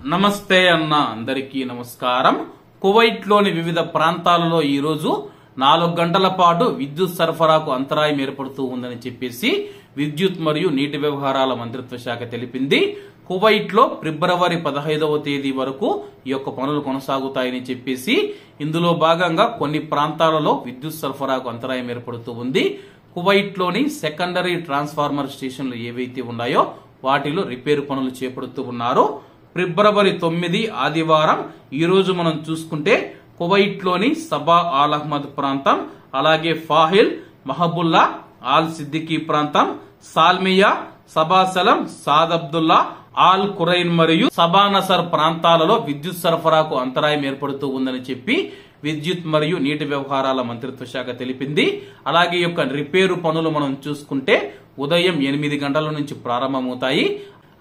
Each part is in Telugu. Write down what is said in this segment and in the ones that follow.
నమస్తే అన్న అందరికీ నమస్కారం. కువైట్ లోని వివిధ ప్రాంతాలలో ఈ రోజు 4 గంటల పాటు విద్యుత్ సరఫరాకు అంతరాయం ఏర్పడుతూ ఉందని చెప్పేసి విద్యుత్ మరియు నీటి వ్యవహారాల మంత్రిత్వ శాఖ తెలిపింది. కువైట్ లో ఫిబ్రవరి 15వ తేదీ వరకు ఈ యొక్క పనులు కొనసాగుతాయని చెప్పేసి ఇందులో భాగంగా కొన్ని ప్రాంతాలలో విద్యుత్ సరఫరాకు అంతరాయం ఏర్పడుతూ ఉంది. కువైట్ లోని సెకండరీ ట్రాన్స్ఫార్మర్ స్టేషన్లు ఏవైతే ఉన్నాయో వాటిలో రిపేరు పనులు చేపడుతూ ఉన్నారు. ఫిబ్రవరి 9 ఆదివారం ఈ రోజు మనం చూసుకుంటే కువైట్ లోని సబా ఆల్ అహ్మద్ ప్రాంతం, అలాగే ఫాహిల్, మహబుల్లా, ఆల్ సిద్దికీ ప్రాంతం, Salmiya, Sabah Salem, Saad Abdullah, Al Qurain మరియు సబానసర్ ప్రాంతాలలో విద్యుత్ సరఫరాకు అంతరాయం ఏర్పడుతూ ఉందని చెప్పి విద్యుత్ మరియు నీటి వ్యవహారాల మంత్రిత్వ శాఖ తెలిపింది. అలాగే ఈ యొక్క రిపేరు పనులు మనం చూసుకుంటే ఉదయం 8 గంటల నుంచి ప్రారంభమవుతాయి.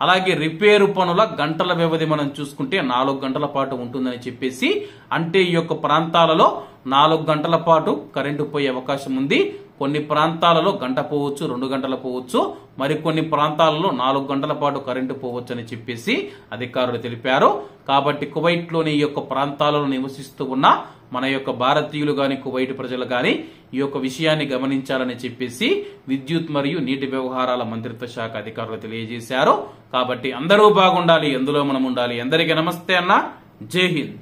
అలాగే రిపేరు పనుల గంటల వ్యవధి మనం చూసుకుంటే 4 గంటల పాటు ఉంటుందని చెప్పేసి, అంటే ఈ యొక్క ప్రాంతాలలో 4 గంటల పాటు కరెంటు పోయే అవకాశం ఉంది. కొన్ని ప్రాంతాలలో గంట పోవచ్చు, 2 గంటలు పోవచ్చు, మరికొన్ని ప్రాంతాలలో 4 గంటల పాటు కరెంటు పోవచ్చు అని చెప్పేసి అధికారులు తెలిపారు. కాబట్టి కువైట్ లోని ఈ యొక్క ప్రాంతాలలో నివసిస్తూ ఉన్న మన యొక్క భారతీయులు గాని కువైట్ ప్రజలు గాని ఈ యొక్క విషయాన్ని గమనించాలని చెప్పేసి విద్యుత్ మరియు నీటి వ్యవహారాల మంత్రిత్వ శాఖ అధికారులు తెలియజేశారు. కాబట్టి అందరూ బాగుండాలి, ఎందులో మనం ఉండాలి. అందరికీ నమస్తే అన్న, జై హింద్.